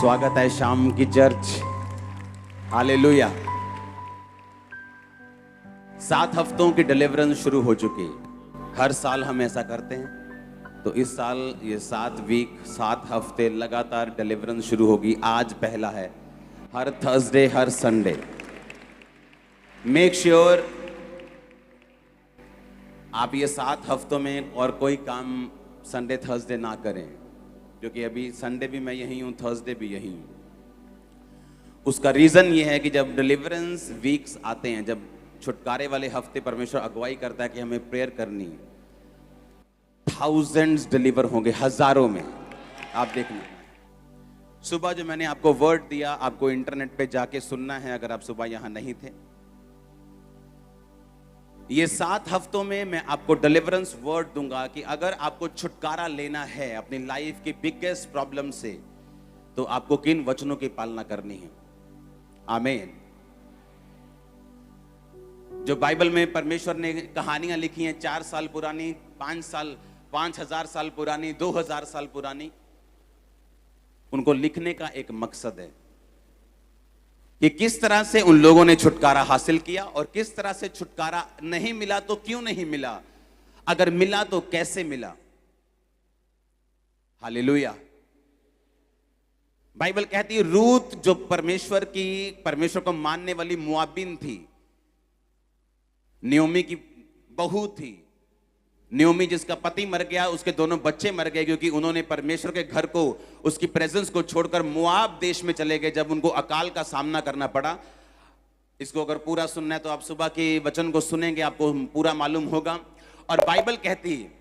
स्वागत है शाम की चर्च। हालेलुया। 7 हफ्तों की डिलीवरेंस शुरू हो चुकी। हर साल हम ऐसा करते हैं, तो इस साल ये 7 वीक 7 हफ्ते लगातार डिलीवरेंस शुरू होगी। आज पहला है, हर थर्सडे हर संडे। मेक श्योर आप ये 7 हफ्तों में और कोई काम संडे थर्सडे ना करें, क्योंकि अभी संडे भी मैं यहीं हूं, थर्सडे भी यहीं हूं। उसका रीजन ये है कि जब डिलीवरेंस वीक्स आते हैं, जब छुटकारे वाले हफ्ते परमेश्वर अगुवाई करता है कि हमें प्रेयर करनी है, थाउजेंड्स डिलीवर होंगे, हजारों में। आप देखना, सुबह जो मैंने आपको वर्ड दिया, आपको इंटरनेट पे जाके सुनना है अगर आप सुबह यहां नहीं थे। ये 7 हफ्तों में मैं आपको डिलीवरेंस वर्ड दूंगा कि अगर आपको छुटकारा लेना है अपनी लाइफ की बिगेस्ट प्रॉब्लम से, तो आपको किन वचनों की पालना करनी है। आमीन। जो बाइबल में परमेश्वर ने कहानियां लिखी हैं 4 साल पुरानी, 5,000 साल पुरानी, 2000 साल पुरानी, उनको लिखने का एक मकसद है कि किस तरह से उन लोगों ने छुटकारा हासिल किया और किस तरह से छुटकारा नहीं मिला तो क्यों नहीं मिला, अगर मिला तो कैसे मिला। हालेलुया। बाइबल कहती है रूत जो परमेश्वर को मानने वाली मुआबिन थी, नियोमी की बहू थी। नियोमी जिसका पति मर गया, उसके दोनों बच्चे मर गए, क्योंकि उन्होंने परमेश्वर के घर को, उसकी प्रेजेंस को छोड़कर मोआब देश में चले गए जब उनको अकाल का सामना करना पड़ा। इसको अगर पूरा सुनना है तो आप सुबह के वचन को सुनेंगे, आपको पूरा मालूम होगा। और बाइबल कहती है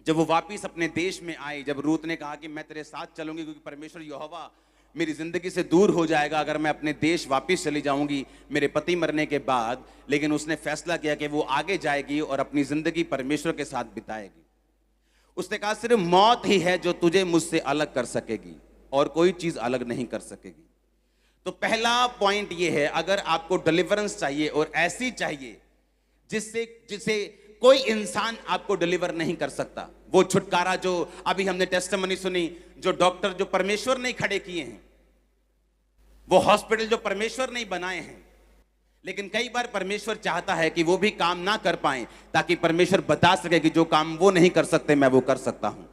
जब वो वापिस अपने देश में आई, जब रूत ने कहा कि मैं तेरे साथ चलूंगी क्योंकि परमेश्वर यहोवा मेरी जिंदगी से दूर हो जाएगा अगर मैं अपने देश वापस चली जाऊंगी मेरे पति मरने के बाद, लेकिन उसने फैसला किया कि वो आगे जाएगी और अपनी जिंदगी परमेश्वर के साथ बिताएगी। उसने कहा सिर्फ मौत ही है जो तुझे मुझसे अलग कर सकेगी और कोई चीज अलग नहीं कर सकेगी। तो पहला पॉइंट ये है, अगर आपको डिलीवरेंस चाहिए और ऐसी चाहिए जिससे कोई इंसान आपको डिलीवर नहीं कर सकता, वो छुटकारा जो अभी हमने टेस्टिमनी सुनी, जो डॉक्टर जो परमेश्वर नहीं खड़े किए हैं, वो हॉस्पिटल जो परमेश्वर नहीं बनाए हैं, लेकिन कई बार परमेश्वर चाहता है कि वो भी काम ना कर पाए ताकि परमेश्वर बता सके कि जो काम वो नहीं कर सकते मैं वो कर सकता हूं।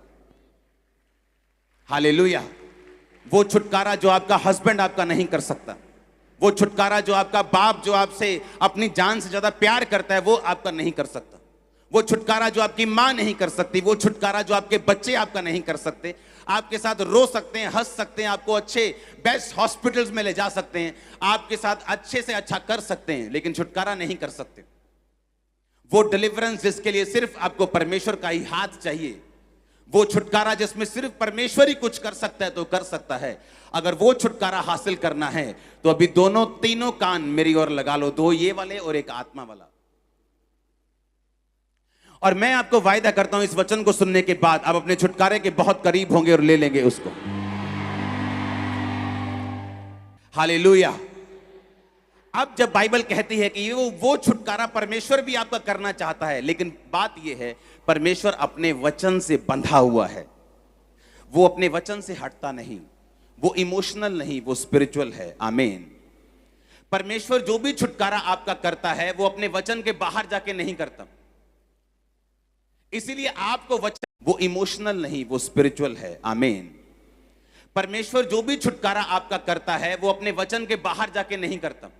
हालेलुया। वो छुटकारा जो आपका हस्बैंड आपका नहीं कर सकता, वो छुटकारा जो आपका बाप जो आपसे अपनी जान से ज्यादा प्यार करता है वो आपका नहीं कर सकता, वो छुटकारा जो आपकी मां नहीं कर सकती, वो छुटकारा जो आपके बच्चे आपका नहीं कर सकते। आपके साथ रो सकते हैं, हंस सकते हैं, आपको अच्छे बेस्ट हॉस्पिटल्स में ले जा सकते हैं, आपके साथ अच्छे से अच्छा कर सकते हैं, लेकिन छुटकारा नहीं कर सकते। वो डिलीवरेंस जिसके लिए सिर्फ आपको परमेश्वर का ही हाथ चाहिए, वो छुटकारा जिसमें सिर्फ परमेश्वर ही कुछ कर सकता है तो कर सकता है। अगर वो छुटकारा हासिल करना है तो अभी तीनों कान मेरी ओर लगा लो, 2 ये वाले और एक आत्मा वाला। और मैं आपको वायदा करता हूं इस वचन को सुनने के बाद आप अपने छुटकारे के बहुत करीब होंगे और ले लेंगे उसको। हालेलुया। अब जब बाइबल कहती है कि वो छुटकारा परमेश्वर भी आपका करना चाहता है, लेकिन बात यह है परमेश्वर अपने वचन से बंधा हुआ है, वो अपने वचन से हटता नहीं, वो इमोशनल नहीं, वो स्पिरिचुअल है। आमीन। परमेश्वर जो भी छुटकारा आपका करता है वो अपने वचन के बाहर जाके नहीं करता, इसीलिए आपको वचन, वो इमोशनल नहीं, वो स्पिरिचुअल है। आमीन। परमेश्वर जो भी छुटकारा आपका करता है वो अपने वचन के बाहर जाके नहीं करता,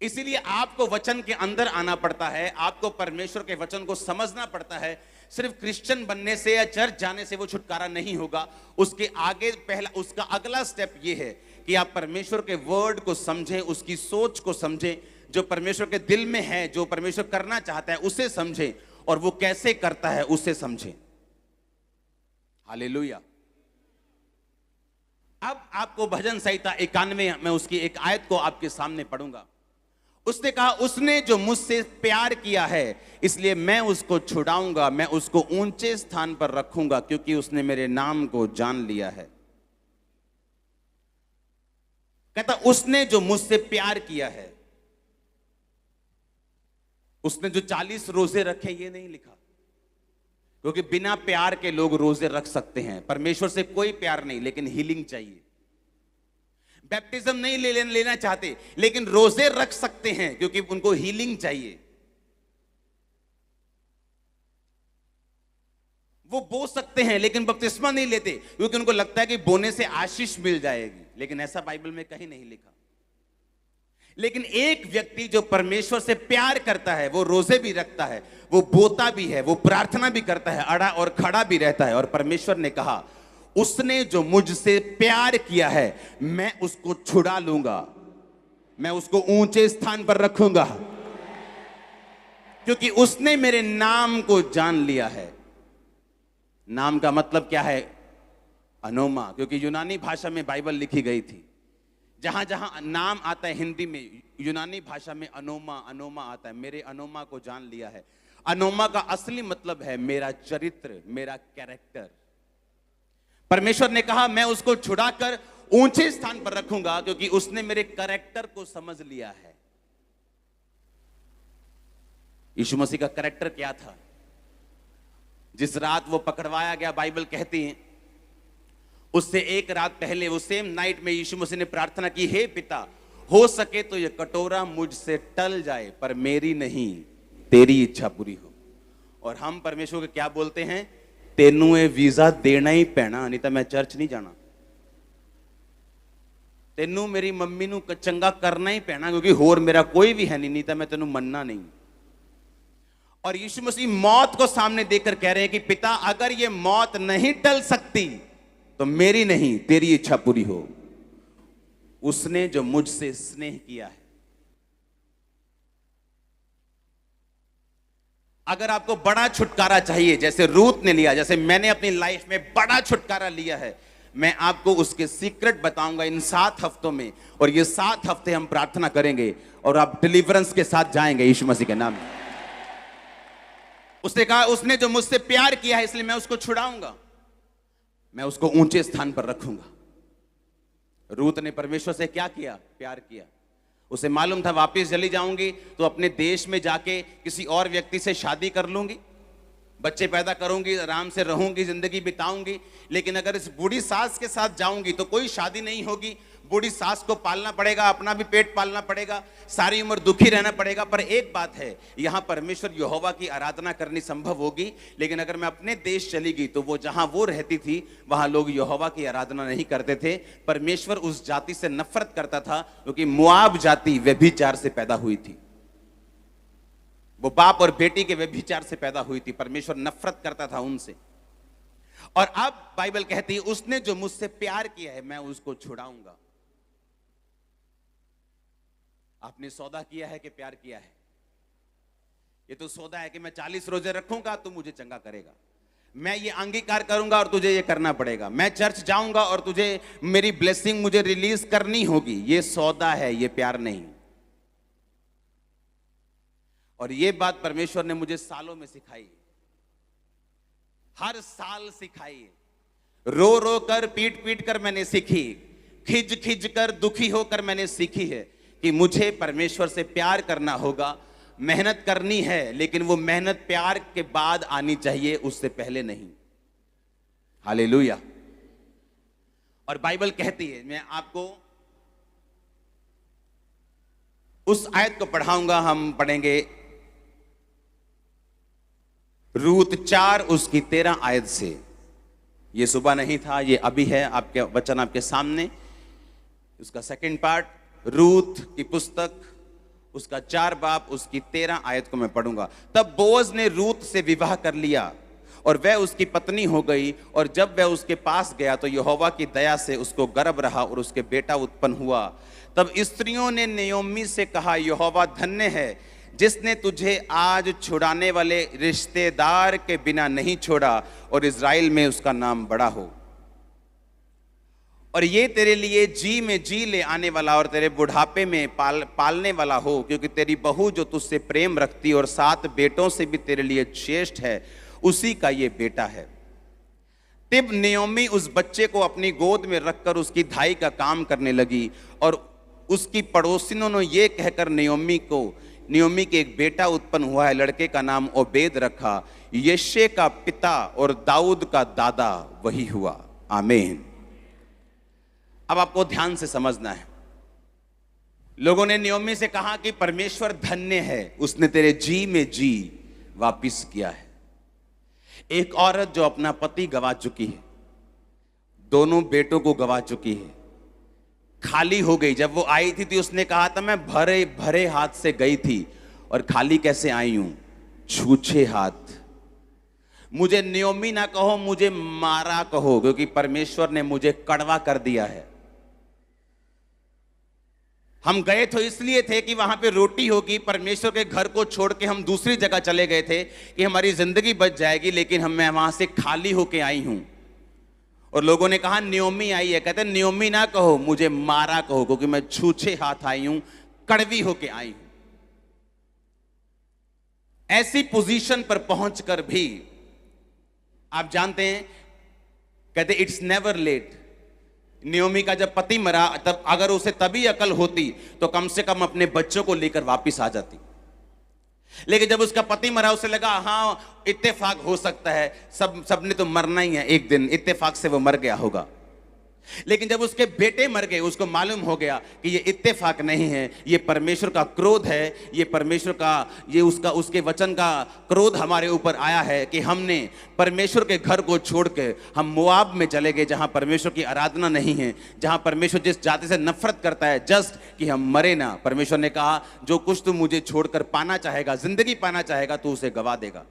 इसीलिए आपको वचन के अंदर आना पड़ता है, आपको परमेश्वर के वचन को समझना पड़ता है। सिर्फ क्रिश्चियन बनने से या चर्च जाने से वो छुटकारा नहीं होगा, उसके आगे उसका अगला स्टेप ये है कि आप परमेश्वर के वर्ड को समझें, उसकी सोच को समझें, जो परमेश्वर के दिल में है, जो परमेश्वर करना चाहता है उसे समझें, और वो कैसे करता है उसे समझें। हालेलुया। अब आपको भजन संहिता 91 में उसकी एक आयत को आपके सामने पढ़ूंगा। उसने कहा उसने जो मुझसे प्यार किया है इसलिए मैं उसको छुड़ाऊंगा, मैं उसको ऊंचे स्थान पर रखूंगा क्योंकि उसने मेरे नाम को जान लिया है। कहता उसने जो मुझसे प्यार किया है, उसने जो 40 रोजे रखे ये नहीं लिखा, क्योंकि बिना प्यार के लोग रोजे रख सकते हैं। परमेश्वर से कोई प्यार नहीं, लेकिन हीलिंग चाहिए। बैप्टिज्म नहीं लेना चाहते, लेकिन रोजे रख सकते हैं क्योंकि उनको हीलिंग चाहिए। वो बो सकते हैं लेकिन बपतिस्मा नहीं लेते क्योंकि उनको लगता है कि बोने से आशीष मिल जाएगी, लेकिन ऐसा बाइबल में कहीं नहीं लिखा। लेकिन एक व्यक्ति जो परमेश्वर से प्यार करता है, वो रोजे भी रखता है, वो बोता भी है, वो प्रार्थना भी करता है, अड़ा और खड़ा भी रहता है। और परमेश्वर ने कहा, उसने जो मुझसे प्यार किया है मैं उसको छुड़ा लूंगा, मैं उसको ऊंचे स्थान पर रखूंगा, क्योंकि उसने मेरे नाम को जान लिया है। नाम का मतलब क्या है? अनोमा, क्योंकि यूनानी भाषा में बाइबल लिखी गई थी। जहां जहां नाम आता है हिंदी में, यूनानी भाषा में अनोमा अनोमा आता है। मेरे अनोमा को जान लिया है। अनोमा का असली मतलब है मेरा चरित्र, मेरा कैरेक्टर। परमेश्वर ने कहा मैं उसको छुड़ाकर ऊंचे स्थान पर रखूंगा क्योंकि उसने मेरे कैरेक्टर को समझ लिया है। यीशु मसीह का कैरेक्टर क्या था? जिस रात वो पकड़वाया गया, बाइबल कहती है उससे एक रात पहले, वो सेम नाइट में यीशु मसीह ने प्रार्थना की, हे पिता, हो सके तो ये कटोरा मुझसे टल जाए, पर मेरी नहीं तेरी इच्छा पूरी हो। और हम परमेश्वर को क्या बोलते हैं? तेनू ये वीजा देना ही पैना, नहीं तो मैं चर्च नहीं जाना। तेनू मेरी मम्मी नू चंगा करना ही पैना, क्योंकि होर मेरा कोई भी है नहीं तो मैं तेनू मनना नहीं। और यीशु मसीह मौत को सामने देखकर कह रहे हैं कि पिता, अगर ये मौत नहीं टल सकती तो मेरी नहीं तेरी इच्छा पूरी हो। उसने जो मुझसे स्नेह किया है। अगर आपको बड़ा छुटकारा चाहिए, जैसे रूत ने लिया, जैसे मैंने अपनी लाइफ में बड़ा छुटकारा लिया है, मैं आपको उसके सीक्रेट बताऊंगा इन 7 हफ्तों में। और ये 7 हफ्ते हम प्रार्थना करेंगे और आप डिलीवरेंस के साथ जाएंगे यीशु मसीह के नाम में। उसने कहा उसने जो मुझसे प्यार किया है इसलिए मैं उसको छुड़ाऊंगा, मैं उसको ऊंचे स्थान पर रखूंगा। रूत ने परमेश्वर से क्या किया? प्यार किया। उसे मालूम था वापस चली जाऊंगी तो अपने देश में जाके किसी और व्यक्ति से शादी कर लूंगी, बच्चे पैदा करूंगी, आराम से रहूंगी, जिंदगी बिताऊंगी। लेकिन अगर इस बूढ़ी सास के साथ जाऊंगी तो कोई शादी नहीं होगी, बूढ़ी सास को पालना पड़ेगा, अपना भी पेट पालना पड़ेगा, सारी उम्र दुखी रहना पड़ेगा। पर एक बात है, यहां परमेश्वर यहोवा की आराधना करनी संभव होगी। लेकिन अगर मैं अपने देश चली गई तो वो जहां वो रहती थी वहां लोग यहोवा की आराधना नहीं करते थे। परमेश्वर उस जाति से नफरत करता था क्योंकि मोआब जाति व्यभिचार से पैदा हुई थी। वो बाप और बेटी के व्यभिचार से पैदा हुई थी। परमेश्वर नफरत करता था उनसे। और अब बाइबल कहती है उसने जो मुझसे प्यार किया है मैं उसको छुड़ाऊंगा। आपने सौदा किया है कि प्यार किया है? ये तो सौदा है कि मैं 40 रोजे रखूंगा तो मुझे चंगा करेगा, मैं ये अंगीकार करूंगा और तुझे ये करना पड़ेगा, मैं चर्च जाऊंगा और तुझे मेरी ब्लेसिंग मुझे रिलीज करनी होगी। ये सौदा है, ये प्यार नहीं। और ये बात परमेश्वर ने मुझे सालों में सिखाई, हर साल सिखाई। रो रो कर, पीट पीट कर मैंने सीखी, खिज खिज कर, दुखी होकर मैंने सीखी है कि मुझे परमेश्वर से प्यार करना होगा, मेहनत करनी है, लेकिन वो मेहनत प्यार के बाद आनी चाहिए, उससे पहले नहीं। हालेलुया। और बाइबल कहती है, मैं आपको उस आयत को पढ़ाऊंगा। हम पढ़ेंगे रूत 4 उसकी 13 आयत से। ये सुबह नहीं था, ये अभी है, आपके वचन आपके सामने। उसका सेकंड पार्ट, रूत की पुस्तक, उसका 4 बाब, उसकी 13 आयत को मैं पढ़ूंगा। तब बोअज ने रूत से विवाह कर लिया और वह उसकी पत्नी हो गई। और जब वह उसके पास गया तो यहोवा की दया से उसको गर्भ रहा और उसके बेटा उत्पन्न हुआ। तब स्त्रियों ने नयोमी से कहा, यहोवा धन्य है जिसने तुझे आज छुड़ाने वाले रिश्तेदार के बिना नहीं छोड़ा और इज़राइल में उसका नाम बड़ा हो। और ये तेरे लिए जी में जी ले आने वाला और तेरे बुढ़ापे में पालने वाला हो, क्योंकि तेरी बहू जो तुझसे प्रेम रखती और 7 बेटों से भी तेरे लिए श्रेष्ठ है, उसी का ये बेटा है। तब नयोमी उस बच्चे को अपनी गोद में रखकर उसकी धाई का काम करने लगी। और उसकी पड़ोसिनों ने ये कहकर नयोमी को नियोमी के एक बेटा उत्पन्न हुआ है, लड़के का नाम ओबेद रखा। यिशै का पिता और दाऊद का दादा वही हुआ। आमीन। अब आपको ध्यान से समझना है। लोगों ने नियोमी से कहा कि परमेश्वर धन्य है, उसने तेरे जी में जी वापिस किया है। एक औरत जो अपना पति गवा चुकी है, दोनों बेटों को गवा चुकी है, खाली हो गई। जब वो आई थी उसने कहा था मैं भरे भरे हाथ से गई थी और खाली कैसे आई हूं, छूछे हाथ। मुझे नियोमी ना कहो, मुझे मारा कहो, क्योंकि परमेश्वर ने मुझे कड़वा कर दिया है। हम गए तो इसलिए थे कि वहां पे रोटी होगी। परमेश्वर के घर को छोड़ के हम दूसरी जगह चले गए थे कि हमारी जिंदगी बच जाएगी, लेकिन मैं वहां से खाली होके आई हूं। और लोगों ने कहा नियोमी आई है, कहते नियोमी ना कहो, मुझे मारा कहो, क्योंकि मैं छूछे हाथ आई हूं, कड़वी होके आई हूं। ऐसी पोजीशन पर पहुंचकर भी आप जानते हैं, कहते इट्स नेवर लेट। नियोमी का जब पति मरा, तब अगर उसे तभी अकल होती तो कम से कम अपने बच्चों को लेकर वापस आ जाती। लेकिन जब उसका पति मरा, उसे लगा हाँ इत्तेफाक हो सकता है, सबने तो मरना ही है एक दिन, इत्तेफाक से वो मर गया होगा। लेकिन जब उसके बेटे मर गए, उसको मालूम हो गया कि ये इत्तेफाक नहीं है, ये परमेश्वर का क्रोध है, ये परमेश्वर का, ये उसके वचन का क्रोध हमारे ऊपर आया है कि हमने परमेश्वर के घर को छोड़ के हम मोआब में चले गए, जहां परमेश्वर की आराधना नहीं है, जहां परमेश्वर जिस जाति से नफरत करता है, जस्ट कि हम मरे ना। परमेश्वर ने कहा जो कुछ तू मुझे छोड़कर पाना चाहेगा, जिंदगी पाना चाहेगा, तू उसे गवा देगा।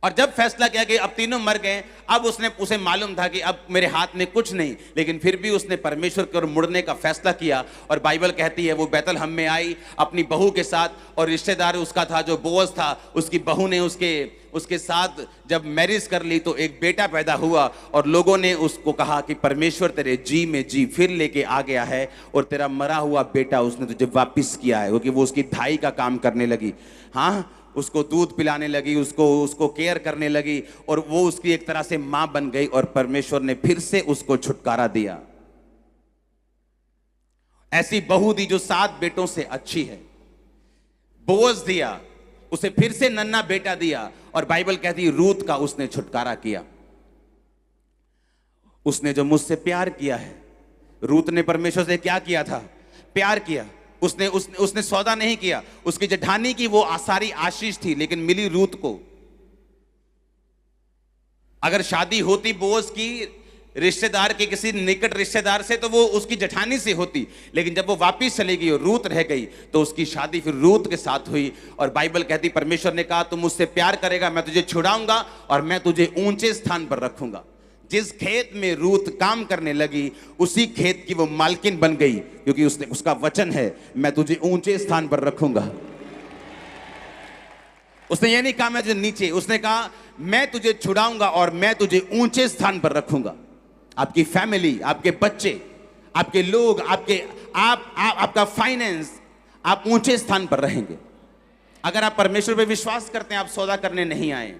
और जब फैसला किया कि अब तीनों मर गए, अब उसे मालूम था कि अब मेरे हाथ में कुछ नहीं, लेकिन फिर भी उसने परमेश्वर की ओर मुड़ने का फैसला किया। और बाइबल कहती है वो बैतलहम में आई अपनी बहू के साथ, और रिश्तेदार उसका था जो बोअज था, उसकी बहू ने उसके साथ जब मैरिज कर ली तो एक बेटा पैदा हुआ। और लोगों ने उसको कहा कि परमेश्वर तेरे जी में जी फिर लेके आ गया है, और तेरा मरा हुआ बेटा उसने तुझे वापिस किया है, क्योंकि वो उसकी धाई का काम करने लगी। हाँ, उसको दूध पिलाने लगी, उसको केयर करने लगी, और वो उसकी एक तरह से मां बन गई, और परमेश्वर ने फिर से उसको छुटकारा दिया। ऐसी बहू दी जो 7 बेटों से अच्छी है। बोअज दिया, उसे फिर से नन्हा बेटा दिया, और बाइबल कहती है रूत का उसने छुटकारा किया। उसने जो मुझसे प्यार किया है, रूत ने परमेश्वर से क्या किया था? प्यार किया। उसने सौदा नहीं किया। उसकी जेठानी की वो सारी आशीष थी, लेकिन मिली रूत को। अगर शादी होती बोअज की रिश्तेदार के किसी निकट रिश्तेदार से, तो वो उसकी जेठानी से होती, लेकिन जब वो वापिस चली गई और रूत रह गई, तो उसकी शादी फिर रूत के साथ हुई। और बाइबल कहती परमेश्वर ने कहा तुम मुझसे प्यार करेगा, मैं तुझे छुड़ाऊंगा और मैं तुझे ऊंचे स्थान पर रखूंगा। जिस खेत में रूत काम करने लगी, उसी खेत की वो मालकिन बन गई, क्योंकि उसका वचन है मैं तुझे ऊंचे स्थान पर रखूंगा। उसने ये नहीं कहा मैं तुझे नीचे, उसने कहा मैं तुझे छुड़ाऊंगा और मैं तुझे ऊंचे स्थान पर रखूंगा। आपकी फैमिली, आपके बच्चे, आपके लोग, आपका फाइनेंस, आप ऊंचे स्थान पर रहेंगे। अगर आप परमेश्वर पे विश्वास करते हैं, आप सौदा करने नहीं आए।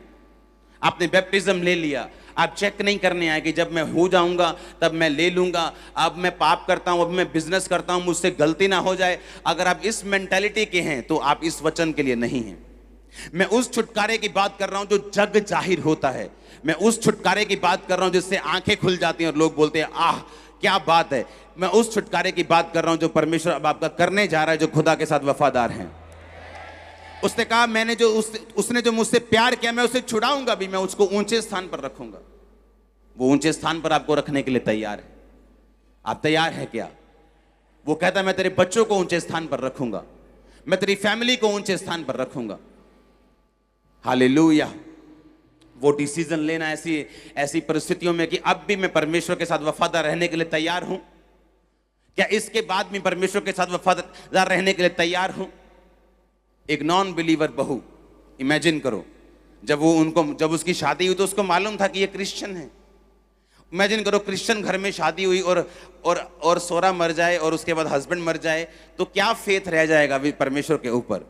आपने बैप्टिज्म ले लिया, आप चेक नहीं करने आए कि जब मैं हो जाऊंगा तब मैं ले लूंगा, अब मैं पाप करता हूं, अब मैं बिजनेस करता हूं, मुझसे गलती ना हो जाए। अगर आप इस मेंटालिटी के हैं तो आप इस वचन के लिए नहीं हैं। मैं उस छुटकारे की बात कर रहा हूं जो जग जाहिर होता है। मैं उस छुटकारे की बात कर रहा हूं जिससे आंखें खुल जाती हैं और लोग बोलते हैं आह क्या बात है। मैं उस छुटकारे की बात कर रहा हूं जो परमेश्वर अब आपका करने जा रहा है, जो खुदा के साथ वफादार हैं। उसने कहा उसने जो मुझसे प्यार किया, मैं उसे छुड़ाऊंगा भी, मैं उसको ऊंचे स्थान पर रखूंगा। वो ऊंचे स्थान पर आपको रखने के लिए तैयार है। आप तैयार हैं क्या? वो कहता है मैं तेरे बच्चों को ऊंचे स्थान पर रखूंगा, मैं तेरी फैमिली को ऊंचे स्थान पर रखूंगा। हालेलुया। वो डिसीजन लेना ऐसी परिस्थितियों में कि अब भी मैं परमेश्वर के साथ वफादार रहने के लिए तैयार हूं। क्या इसके बाद भी परमेश्वर के साथ वफादार रहने के लिए तैयार हूं? एक नॉन बिलीवर बहू, इमेजिन करो, जब उसकी शादी हुई तो उसको मालूम था कि ये क्रिश्चियन है। इमेजिन करो क्रिश्चियन घर में शादी हुई और सोरा मर जाए और उसके बाद हस्बैंड मर जाए, तो क्या फेथ रह जाएगा परमेश्वर के ऊपर।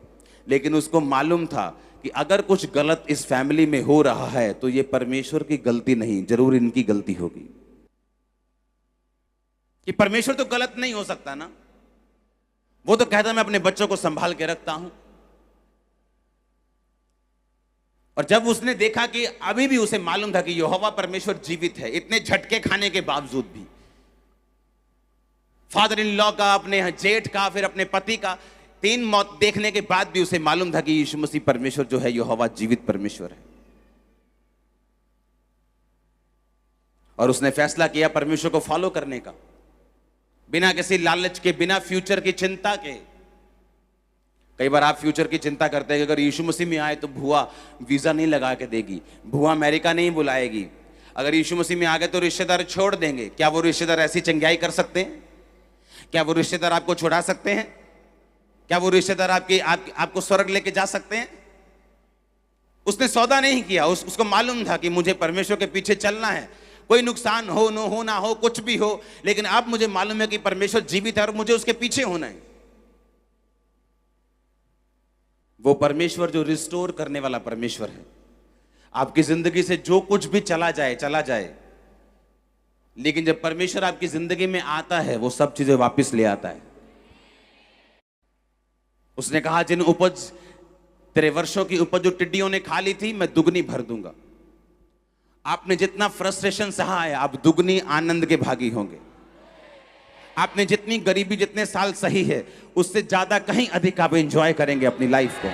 लेकिन उसको मालूम था कि अगर कुछ गलत इस फैमिली में हो रहा है तो ये परमेश्वर की गलती नहीं, जरूर इनकी गलती होगी। कि परमेश्वर तो गलत नहीं हो सकता ना। वो तो कहता मैं अपने बच्चों को संभाल के रखता हूं। और जब उसने देखा कि अभी भी उसे मालूम था कि यहोवा परमेश्वर जीवित है, इतने झटके खाने के बावजूद भी, फादर इन लॉ का, अपने जेठ का, फिर अपने पति का 3 मौत देखने के बाद भी उसे मालूम था कि यीशु मसीह परमेश्वर जो है यहोवा जीवित परमेश्वर है। और उसने फैसला किया परमेश्वर को फॉलो करने का, बिना किसी लालच के, बिना फ्यूचर की चिंता के। कई बार आप फ्यूचर की चिंता करते हैं कि अगर यीशु मसीह में आए तो भुआ वीजा नहीं लगा के देगी, भुआ अमेरिका नहीं बुलाएगी, अगर यीशु मसीह में आ गए तो रिश्तेदार छोड़ देंगे। क्या वो रिश्तेदार ऐसी चंगाई कर सकते हैं? क्या वो रिश्तेदार आपको छुड़ा सकते हैं? क्या वो रिश्तेदार आपको स्वर्ग लेके जा सकते हैं? उसने सौदा नहीं किया, उसको मालूम था कि मुझे परमेश्वर के पीछे चलना है, कोई नुकसान हो ना हो, कुछ भी हो, लेकिन अब मुझे मालूम है कि परमेश्वर जीवित है और मुझे उसके पीछे होना है। वो परमेश्वर जो रिस्टोर करने वाला परमेश्वर है। आपकी जिंदगी से जो कुछ भी चला जाए, लेकिन जब परमेश्वर आपकी जिंदगी में आता है वो सब चीजें वापस ले आता है। उसने कहा जिन उपज, तेरे वर्षों की उपज जो टिड्डियों ने खा ली थी, मैं दुगनी भर दूंगा। आपने जितना फ्रस्ट्रेशन सहा है, आप दुगनी आनंद के भागी होंगे। आपने जितनी गरीबी, जितने साल सही है, उससे ज्यादा कहीं अधिक आप एंजॉय करेंगे अपनी लाइफ को।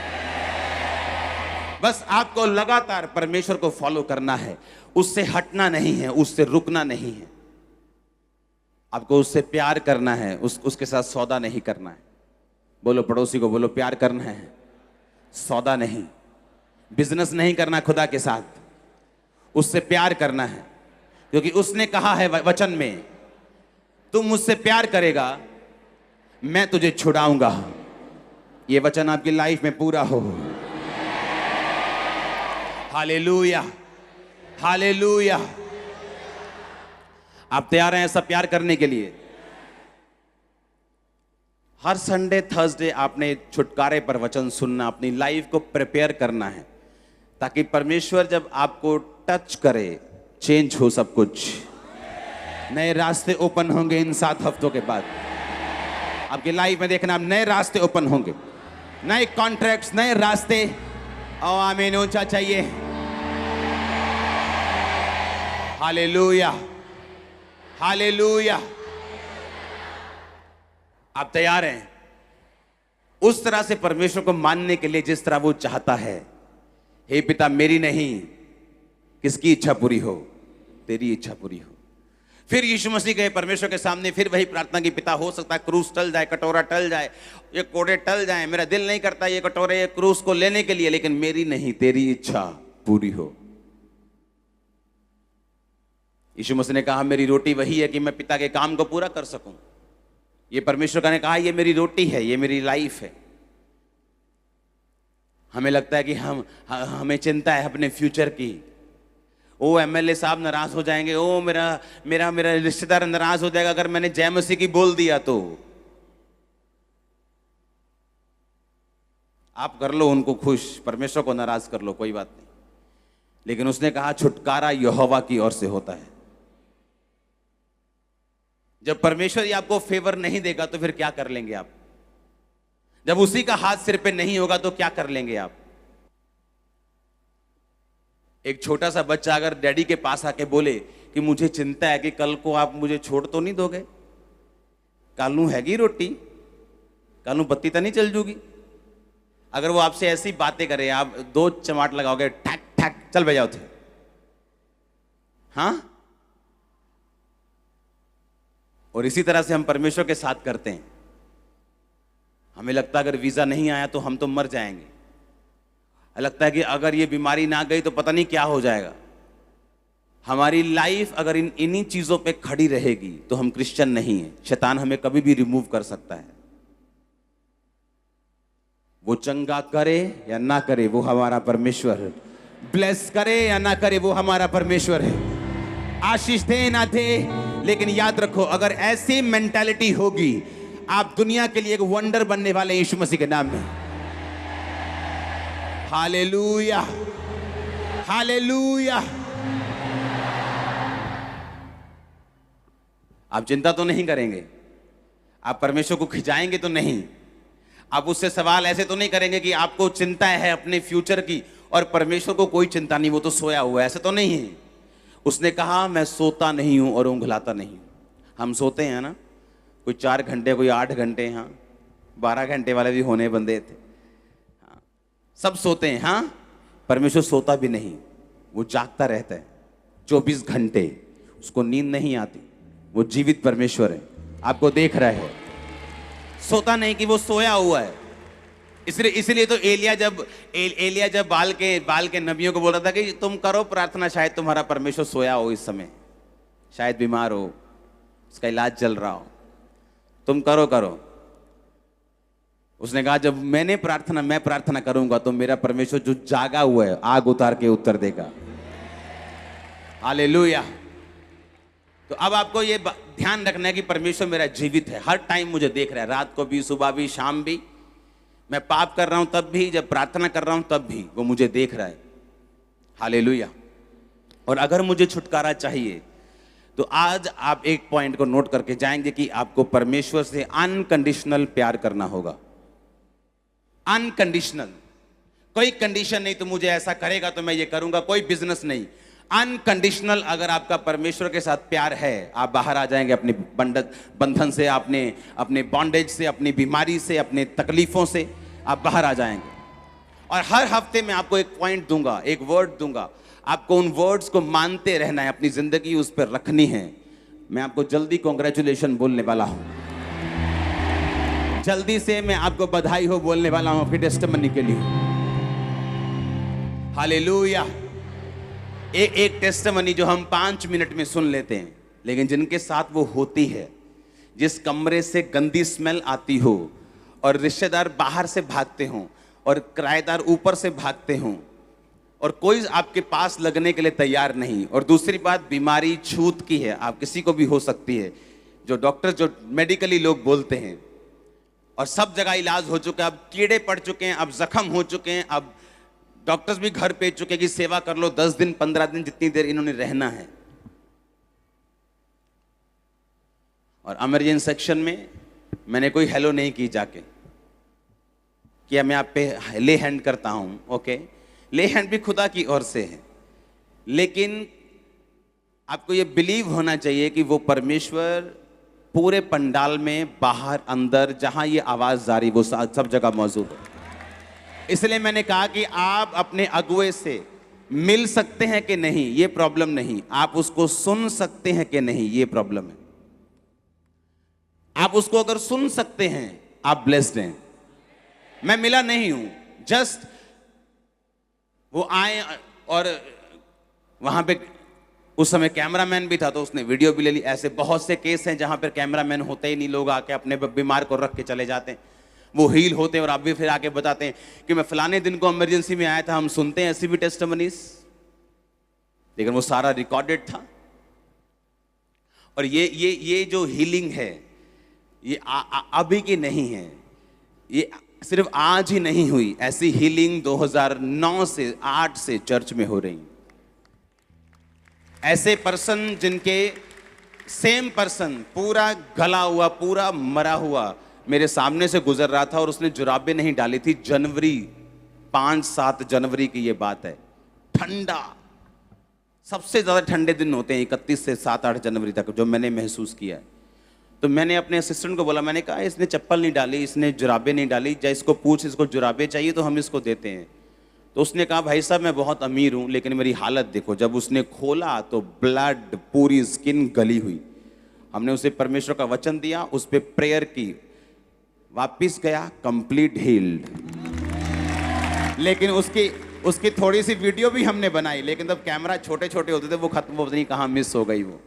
बस आपको लगातार परमेश्वर को फॉलो करना है, उससे हटना नहीं है, उससे रुकना नहीं है। आपको उससे प्यार करना है, उसके साथ सौदा नहीं करना है। बोलो पड़ोसी को, बोलो प्यार करना है, सौदा नहीं। बिजनेस नहीं करना खुदा के साथ, उससे प्यार करना है। क्योंकि उसने कहा है वचन में, तुम मुझसे प्यार करेगा मैं तुझे छुड़ाऊंगा। ये वचन आपकी लाइफ में पूरा हो। Hallelujah, hallelujah. आप तैयार हैं ऐसा प्यार करने के लिए? हर संडे थर्सडे आपने छुटकारे पर वचन सुनना, अपनी लाइफ को प्रिपेयर करना है, ताकि परमेश्वर जब आपको टच करे, चेंज हो सब कुछ। नए रास्ते ओपन होंगे इन 7 हफ्तों के बाद। आपकी लाइफ में देखना, नए रास्ते ओपन होंगे, नए कॉन्ट्रैक्ट्स, नए रास्ते। और आमीन ऊंचा चाहिए। Hallelujah, hallelujah. आप तैयार हैं उस तरह से परमेश्वर को मानने के लिए जिस तरह वो चाहता है? हे पिता, मेरी नहीं, किसकी इच्छा पूरी हो? तेरी इच्छा पूरी हो। फिर यीशु मसीह गए परमेश्वर के सामने, फिर वही प्रार्थना की, पिता हो सकता है क्रूस टल जाए, कटोरा टल जाए, ये कोड़े टल जाए, मेरा दिल नहीं करता ये कटोरे, ये क्रूस को लेने के लिए, लेकिन मेरी नहीं, तेरी इच्छा पूरी हो। यीशु मसीह ने कहा मेरी रोटी वही है कि मैं पिता के काम को पूरा कर सकूं। ये परमेश्वर का ने कहा ये मेरी रोटी है, ये मेरी लाइफ है। हमें लगता है कि हमें चिंता है अपने फ्यूचर की। ओ एमएलए साहब नाराज हो जाएंगे, ओ मेरा रिश्तेदार नाराज हो जाएगा अगर मैंने जय मसीह की बोल दिया तो। आप कर लो उनको खुश, परमेश्वर को नाराज कर लो, कोई बात नहीं। लेकिन उसने कहा छुटकारा यहोवा की ओर से होता है। जब परमेश्वर ही आपको फेवर नहीं देगा तो फिर क्या कर लेंगे आप? जब उसी का हाथ सिर पे नहीं होगा तो क्या कर लेंगे आप? एक छोटा सा बच्चा अगर डैडी के पास आके बोले कि मुझे चिंता है कि कल को आप मुझे छोड़ तो नहीं दोगे, कालू हैगी रोटी, कालू बत्ती तो नहीं चल जूगी। अगर वो आपसे ऐसी बातें करे, आप 2 चमाट लगाओगे, ठक ठक चल बजाओ थे, हाँ? और इसी तरह से हम परमेश्वर के साथ करते हैं। हमें लगता है अगर वीजा नहीं आया तो हम तो मर जाएंगे, लगता है कि अगर ये बीमारी ना गई तो पता नहीं क्या हो जाएगा। हमारी लाइफ अगर इन्हीं चीजों पे खड़ी रहेगी तो हम क्रिश्चियन नहीं है। शैतान हमें कभी भी रिमूव कर सकता है। वो चंगा करे या ना करे वो हमारा परमेश्वर है, ब्लेस करे या ना करे वो हमारा परमेश्वर है, आशीष दे ना दे। लेकिन याद रखो, अगर ऐसी मेंटालिटी होगी, आप दुनिया के लिए एक वंडर बनने वाले यीशु मसीह के नाम में। Hallelujah, hallelujah. आप चिंता तो नहीं करेंगे, आप परमेश्वर को खिंचाएंगे तो नहीं, आप उससे सवाल ऐसे तो नहीं करेंगे कि आपको चिंता है अपने फ्यूचर की और परमेश्वर को कोई चिंता नहीं, वो तो सोया हुआ है, ऐसे तो नहीं है। उसने कहा मैं सोता नहीं हूं और ऊँघलाता नहीं हूं। हम सोते हैं ना, कोई 4 घंटे, कोई 8 घंटे, हाँ 12 घंटे वाले भी होने बंदे थे, हाँ सब सोते हैं। हाँ परमेश्वर सोता भी नहीं, वो जागता रहता है 24 घंटे, उसको नींद नहीं आती, वो जीवित परमेश्वर है, आपको देख रहा है, सोता नहीं कि वो सोया हुआ है। इसलिए तो एलिया जब बाल के नबियों को बोल रहा था कि तुम करो प्रार्थना, शायद तुम्हारा परमेश्वर सोया हो इस समय, शायद बीमार हो, उसका इलाज चल रहा हो, तुम करो। उसने कहा जब मैं प्रार्थना करूंगा तो मेरा परमेश्वर जो जागा हुआ है आग उतार के उत्तर देगा। हालेलुया। तो अब आपको ये ध्यान रखना है कि परमेश्वर मेरा जीवित है, हर टाइम मुझे देख रहा है, रात को भी, सुबह भी, शाम भी, मैं पाप कर रहा हूं तब भी, जब प्रार्थना कर रहा हूं तब भी वो मुझे देख रहा है। हालेलुया। और अगर मुझे छुटकारा चाहिए तो आज आप एक पॉइंट को नोट करके जाएंगे कि आपको परमेश्वर से अनकंडीशनल प्यार करना होगा। अनकंडीशनल, कोई कंडीशन नहीं, तो मुझे ऐसा करेगा तो मैं ये करूंगा, कोई बिजनेस नहीं। अनकंडीशनल अगर आपका परमेश्वर के साथ प्यार है, आप बाहर आ जाएंगे अपने बंधन से, अपने बॉन्डेज से, अपनी बीमारी से, अपने तकलीफों से आप बाहर आ जाएंगे। और हर हफ्ते में आपको एक पॉइंट दूंगा, एक वर्ड दूंगा, आपको उन वर्ड्स को मानते रहना है, अपनी जिंदगी उस पर रखनी है। मैं आपको जल्दी कॉन्ग्रेचुलेशन बोलने वाला हूं, जल्दी से मैं आपको बधाई हो बोलने वाला हूं आपकी टेस्टिमनी के लिए। हालेलुया। एक टेस्टिमनी जो हम 5 मिनट में सुन लेते हैं, लेकिन जिनके साथ वो होती है, जिस कमरे से गंदी स्मेल आती हो और रिश्तेदार बाहर से भागते हों और किराएदार ऊपर से भागते हों और कोई आपके पास लगने के लिए तैयार नहीं, और दूसरी बात बीमारी छूत की है, आप किसी को भी हो सकती है, जो डॉक्टर जो मेडिकली लोग बोलते हैं, और सब जगह इलाज हो चुका है, अब कीड़े पड़ चुके हैं, अब जख्म हो चुके हैं, अब डॉक्टर्स भी घर भेज चुके कि सेवा कर लो 10 दिन 15 दिन, जितनी देर इन्होंने रहना है। और इमरजेंसी सेक्शन में मैंने कोई हेलो नहीं की जाके, क्या मैं आप पे ले हैंड करता हूं, ओके, ले हैंड भी खुदा की ओर से है, लेकिन आपको ये बिलीव होना चाहिए कि वो परमेश्वर पूरे पंडाल में, बाहर अंदर, जहां ये आवाज जारी वो सब जगह मौजूद है। इसलिए मैंने कहा कि आप अपने अगुए से मिल सकते हैं कि नहीं, ये प्रॉब्लम नहीं, आप उसको सुन सकते हैं कि नहीं, ये प्रॉब्लम है। आप उसको अगर सुन सकते हैं, आप ब्लेस्ड हैं। मैं मिला नहीं हूं, जस्ट वो आए, और वहां पे उस समय कैमरामैन भी था तो उसने वीडियो भी ले ली। ऐसे बहुत से केस हैं जहां पर कैमरामैन होते ही नहीं, लोग आके अपने बीमार को रख के चले जाते हैं, वो हील होते हैं और आप भी फिर आके बताते हैं कि मैं फलाने दिन को इमरजेंसी में आया था। हम सुनते हैं ऐसी भी टेस्टिमनीज, लेकिन वो सारा रिकॉर्डेड था। और ये जो हीलिंग है, ये अभी की नहीं है, ये सिर्फ आज ही नहीं हुई, ऐसी हीलिंग 2009 से 8 से चर्च में हो रही। ऐसे पर्सन जिनके सेम पर्सन पूरा गला हुआ, पूरा मरा हुआ मेरे सामने से गुजर रहा था और उसने जुराबें नहीं डाली थी। जनवरी 5-7 जनवरी की ये बात है, ठंडा, सबसे ज्यादा ठंडे दिन होते हैं 31 से 7-8 जनवरी तक, जो मैंने महसूस किया है। तो मैंने अपने असिस्टेंट को बोला, मैंने कहा इसने चप्पल नहीं डाली, इसने जुराबें नहीं डाली, या इसको पूछ, इसको जुराबें चाहिए तो हम इसको देते हैं। तो उसने कहा भाई साहब मैं बहुत अमीर हूं, लेकिन मेरी हालत देखो। जब उसने खोला तो ब्लड, पूरी स्किन गली हुई। हमने उसे परमेश्वर का वचन दिया, उस पर प्रेयर की, वापिस गया कंप्लीट हील्ड। लेकिन उसकी थोड़ी सी वीडियो भी हमने बनाई, लेकिन तब कैमरा छोटे छोटे होते थे, वो खत्म, वो नहीं कहाँ मिस हो गई वो।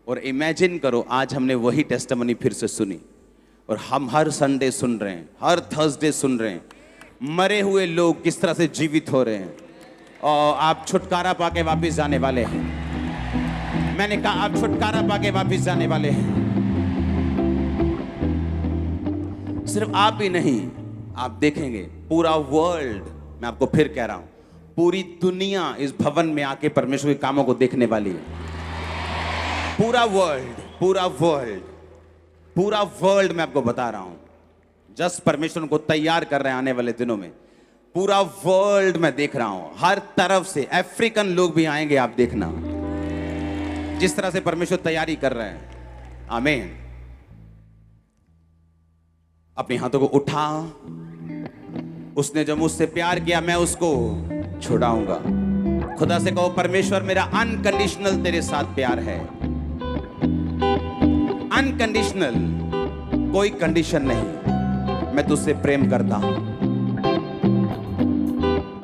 और इमेजिन करो आज हमने वही टेस्टिमनी फिर से सुनी, और हम हर संडे सुन रहे हैं, हर थर्सडे सुन रहे हैं, मरे हुए लोग किस तरह से जीवित हो रहे हैं, और आप छुटकारा पाके वापस जाने वाले हैं। मैंने कहा आप छुटकारा पाके वापस जाने वाले हैं। सिर्फ आप ही नहीं, आप देखेंगे पूरा वर्ल्ड, मैं आपको फिर कह रहा हूं, पूरी दुनिया इस भवन में आके परमेश्वर के कामों को देखने वाली है। पूरा वर्ल्ड, पूरा वर्ल्ड, पूरा वर्ल्ड मैं आपको बता रहा हूं। जस्ट परमेश्वर उनको तैयार कर रहे हैं आने वाले दिनों में। पूरा वर्ल्ड में देख रहा हूं, हर तरफ से अफ्रीकन लोग भी आएंगे, आप देखना जिस तरह से परमेश्वर तैयारी कर रहे हैं। आमीन। अपने हाथों को उठा, उसने जो मुझसे प्यार किया मैं उसको छुड़ाऊंगा। खुदा से कहो, परमेश्वर मेरा अनकंडीशनल तेरे साथ प्यार है, अनकंडीशनल, कोई कंडीशन नहीं, मैं तुझसे प्रेम करता हूं।